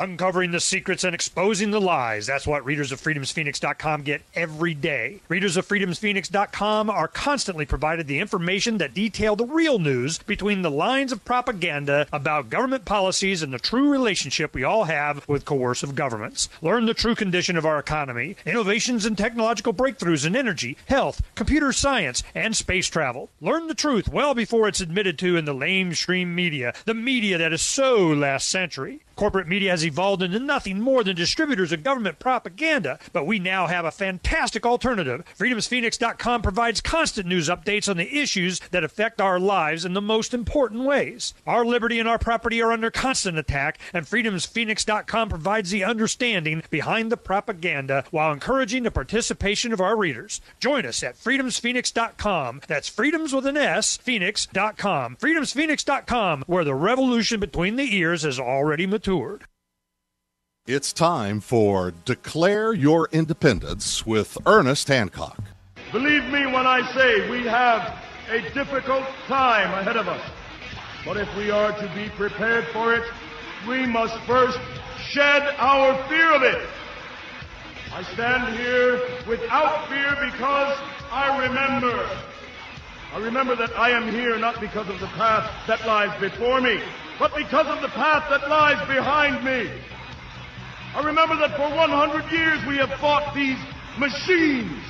Uncovering the secrets and exposing the lies. That's what readers of freedomsphoenix.com get every day. Readers of freedomsphoenix.com are constantly provided the information that detail the real news between the lines of propaganda about government policies and the true relationship we all have with coercive governments. Learn the true condition of our economy, innovations and technological breakthroughs in energy, health, computer science, and space travel. Learn the truth well before it's admitted to in the lamestream media, the media that is so last century. Corporate media has evolved into nothing more than distributors of government propaganda, but we now have a fantastic alternative. FreedomsPhoenix.com provides constant news updates on the issues that affect our lives in the most important ways. Our liberty and our property are under constant attack, and FreedomsPhoenix.com provides the understanding behind the propaganda while encouraging the participation of our readers. Join us at FreedomsPhoenix.com. That's freedoms with an S, Phoenix.com. FreedomsPhoenix.com, where the revolution between the ears has already matured. It's time for Declare Your Independence with Ernest Hancock. Believe me when I say we have a difficult time ahead of us. But if we are to be prepared for it, we must first shed our fear of it. I stand here without fear because I remember that I am here not because of the path that lies before me, but because of the path that lies behind me. I remember that for 100 years we have fought these machines.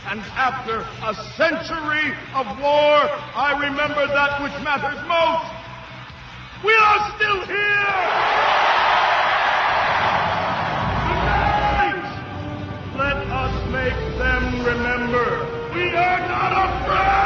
And after a century of war, I remember that which matters most. We are still here! Tonight, let us make them remember we are not afraid!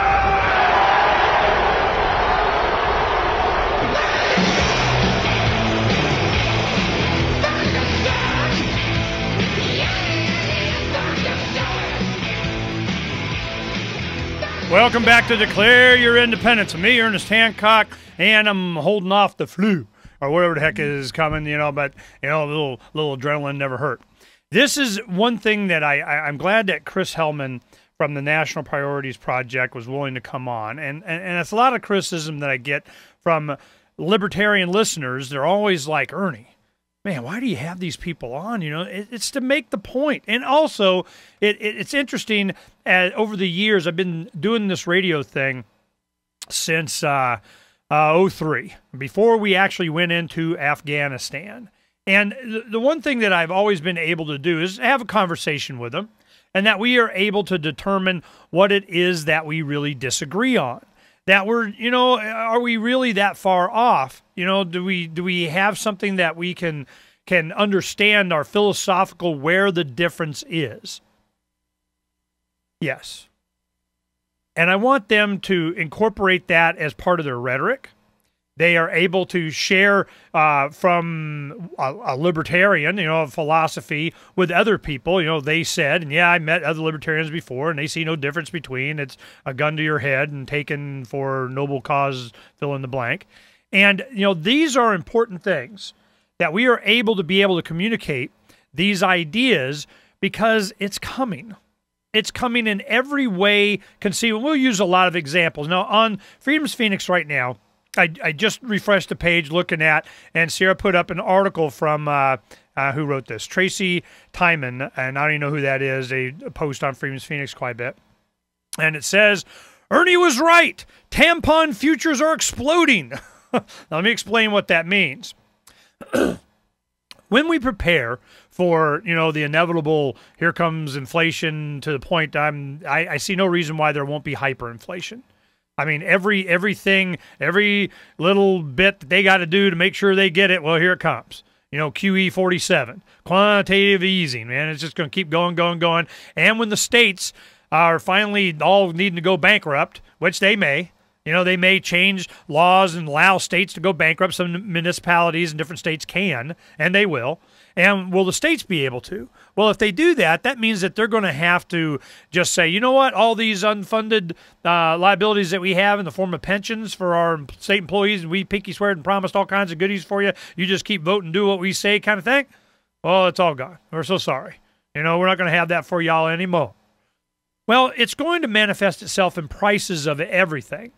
Welcome back to Declare Your Independence. I'm me, Ernest Hancock, and I'm holding off the flu or whatever the heck is coming, but a little adrenaline never hurt. This is one thing that I'm glad that Chris Hellman from the National Priorities Project was willing to come on. And it's a lot of criticism that I get from libertarian listeners. They're always like, Ernie, man, why do you have these people on? It's to make the point. And also, it's interesting, over the years, I've been doing this radio thing since 2003, before we actually went into Afghanistan. And the one thing that I've always been able to do is have a conversation with them, and that we are able to determine what it is that we really disagree on. That we're, are we really that far off? Do we have something that we can understand our philosophical where the difference is? Yes. And I want them to incorporate that as part of their rhetoric. They are able to share from a libertarian, a philosophy with other people. They said, and yeah, I met other libertarians before, and they see no difference between it's a gun to your head and taken for noble cause, fill in the blank. And, these are important things that we are able to communicate these ideas because it's coming. It's coming in every way conceivable. We'll use a lot of examples. Now, on Freedom's Phoenix right now, I just refreshed the page looking at, and Sarah put up an article from, who wrote this? Tracy Timon, and I don't even know who that is. They post on Freedom's Phoenix quite a bit. And it says, Ernie was right. Tampon futures are exploding. Now, let me explain what that means. When we prepare for, the inevitable, here comes inflation to the point I see no reason why there won't be hyperinflation. I mean, everything, every little bit that they got to do to make sure they get it, well, here it comes. QE 47, quantitative easing, man. It's just going to keep going. And when the states are finally all needing to go bankrupt, which they may, they may change laws and allow states to go bankrupt. Some municipalities in different states can, and they will. And will the states be able to? Well, if they do that, that means that they're going to have to just say, you know what, all these unfunded liabilities that we have in the form of pensions for our state employees, and we pinky sweared and promised all kinds of goodies for you, you just keep voting, do what we say kind of thing. Well, it's all gone. We're so sorry. We're not going to have that for y'all anymore. Well, it's going to manifest itself in prices of everything.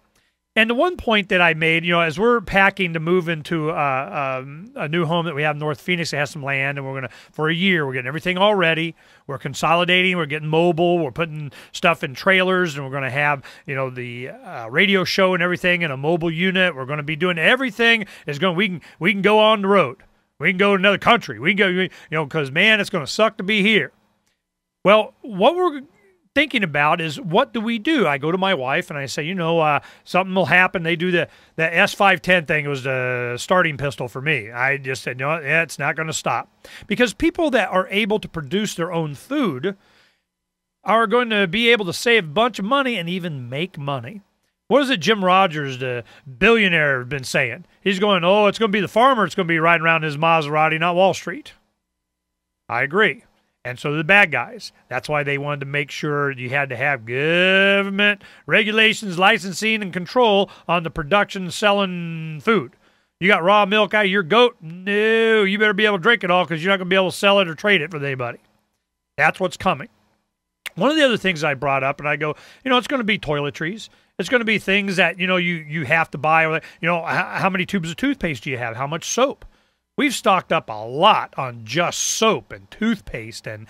And the one point that I made, as we're packing to move into a new home that we have in North Phoenix that has some land, and we're going to, for a year, we're getting everything all ready. We're consolidating. We're getting mobile. We're putting stuff in trailers, and we're going to have, the radio show and everything in a mobile unit. We're going to be doing everything. We can go on the road. We can go to another country. We can go, because, man, it's going to suck to be here. Well, what we're thinking about is, what do we do? I go to my wife and I say, something will happen. They do the S510 thing. It was the starting pistol for me. I just said, no, it's not going to stop. Because people that are able to produce their own food are going to be able to save a bunch of money and even make money. What is it Jim Rogers, the billionaire, has been saying? He's going, it's going to be the farmer. It's going to be riding around in his Maserati, not Wall Street. I agree. And so the bad guys. That's why they wanted to make sure you had to have government regulations, licensing, and control on the production and selling food. You got raw milk out of your goat? No, you better be able to drink it all, because you're not going to be able to sell it or trade it for anybody. That's what's coming. One of the other things I brought up, and I go, it's going to be toiletries. It's going to be things that, you have to buy. How many tubes of toothpaste do you have? How much soap? We've stocked up a lot on just soap and toothpaste and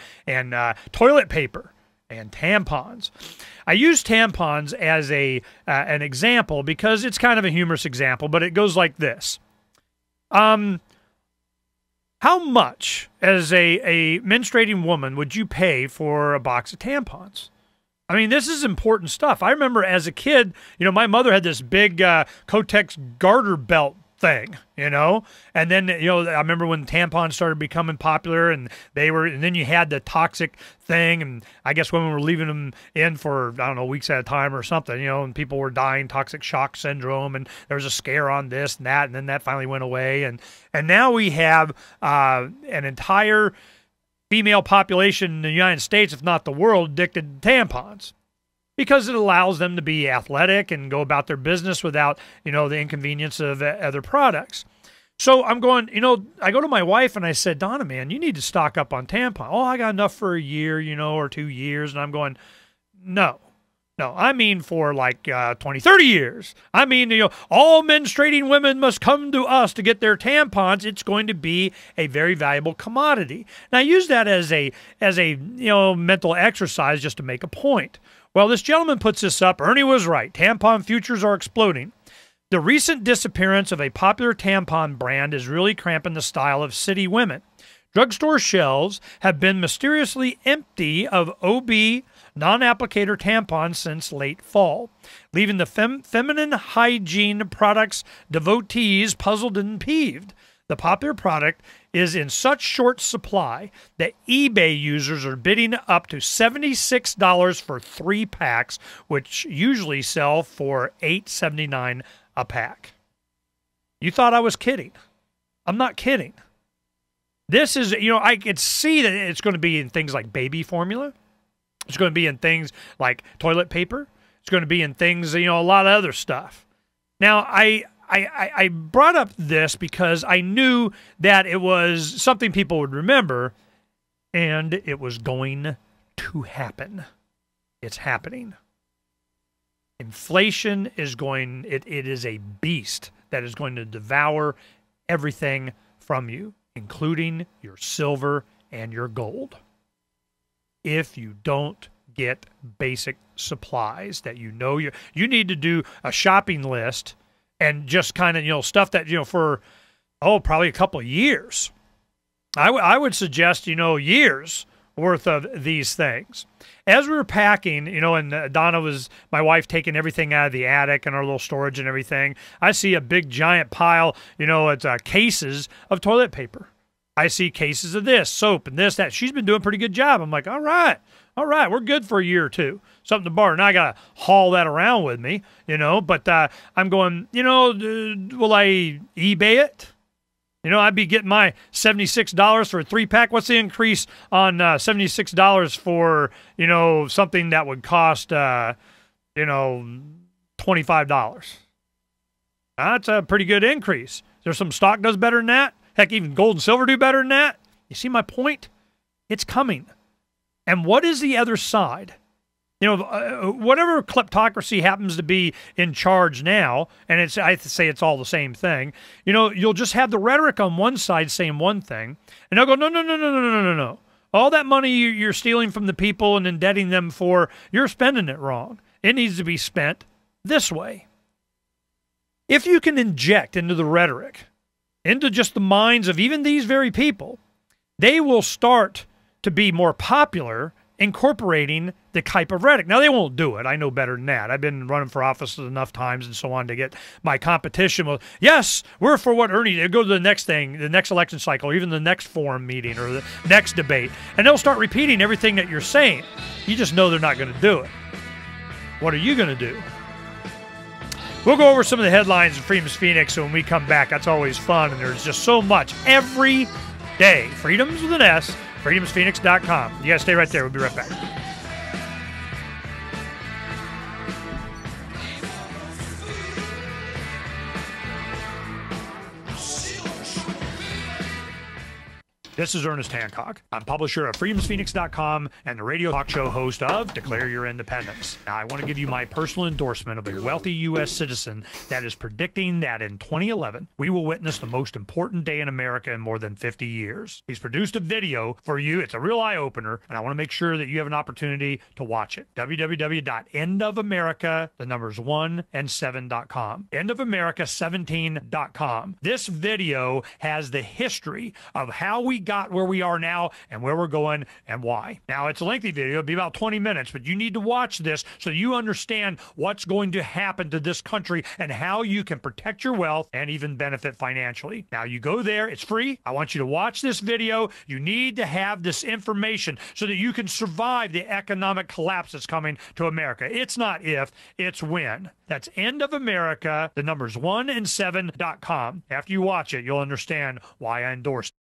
toilet paper and tampons. I use tampons as an example because it's kind of a humorous example, but it goes like this. How much, as a menstruating woman, would you pay for a box of tampons? I mean, this is important stuff. I remember as a kid, my mother had this big Kotex garter belt thing, and then, I remember when tampons started becoming popular, and then you had the toxic thing, and I guess women were leaving them in for, weeks at a time or something, and people were dying, toxic shock syndrome, and there was a scare on this and that, and then that finally went away, and now we have an entire female population in the United States, if not the world, addicted to tampons. Because it allows them to be athletic and go about their business without, the inconvenience of other products. So I'm going, I go to my wife and I said, Donna, man, you need to stock up on tampon. Oh, I got enough for a year, or 2 years. And I'm going, no, I mean for like 20, 30 years. I mean, all menstruating women must come to us to get their tampons. It's going to be a very valuable commodity. Now, I use that as a mental exercise just to make a point. Well, this gentleman puts this up. Ernie was right. Tampon futures are exploding. The recent disappearance of a popular tampon brand is really cramping the style of city women. Drugstore shelves have been mysteriously empty of OB non-applicator tampons since late fall, leaving the feminine hygiene products devotees puzzled and peeved. The popular product is in such short supply that eBay users are bidding up to $76 for 3 packs, which usually sell for $8.79 a pack. You thought I was kidding. I'm not kidding. This is, I could see that it's going to be in things like baby formula. It's going to be in things like toilet paper. It's going to be in things, a lot of other stuff. Now, I brought up this because I knew that it was something people would remember, and it was going to happen. It's happening. Inflation is it is a beast that is going to devour everything from you, including your silver and your gold. If you don't get basic supplies that you need to do a shopping list and just kind of, stuff that, for, probably a couple of years. I would suggest, years worth of these things. As we were packing, and Donna was, my wife, taking everything out of the attic and our little storage and everything, I see a big giant pile, it's cases of toilet paper. I see cases of this, soap, and this, that. She's been doing a pretty good job. I'm like, all right, we're good for a year or two. Something to borrow. Now I got to haul that around with me, but I'm going, will I eBay it? I'd be getting my $76 for a 3-pack. What's the increase on $76 for, something that would cost, $25? That's a pretty good increase. There's some stock does better than that. Heck, even gold and silver do better than that. You see my point? It's coming. And what is the other side? Whatever kleptocracy happens to be in charge now, and I say it's all the same thing, you'll just have the rhetoric on one side saying one thing, and they'll go, no, no, no, no, no, no, no, no. All that money you're stealing from the people and indebting them for, you're spending it wrong. It needs to be spent this way. If you can inject into the rhetoric, into just the minds of even these very people, they will start to be more popular incorporating the type of rhetoric. Now, they won't do it. I know better than that. I've been running for office enough times and so on to get my competition. Well, yes, we're for what Ernie did. Go to the next thing, the next election cycle, or even the next forum meeting or the next debate. And they'll start repeating everything that you're saying. You just know they're not going to do it. What are you going to do? We'll go over some of the headlines of Freedom's Phoenix, so when we come back, that's always fun, and there's just so much every day. Freedoms with an S, freedomsphoenix.com. You guys stay right there. We'll be right back. This is Ernest Hancock. I'm publisher of freedomsphoenix.com and the radio talk show host of Declare Your Independence. Now, I want to give you my personal endorsement of a wealthy U.S. citizen that is predicting that in 2011, we will witness the most important day in America in more than 50 years. He's produced a video for you. It's a real eye-opener, and I want to make sure that you have an opportunity to watch it. www.endofamerica, the numbers 1 and 7.com. Endofamerica17.com. This video has the history of how we got where we are now and where we're going and why. Now, it's a lengthy video. It'll be about 20 minutes, but you need to watch this so you understand what's going to happen to this country and how you can protect your wealth and even benefit financially. Now, you go there. It's free. I want you to watch this video. You need to have this information so that you can survive the economic collapse that's coming to America. It's not if, it's when. That's End of America, the numbers 1 and 7.com. After you watch it, you'll understand why I endorse it.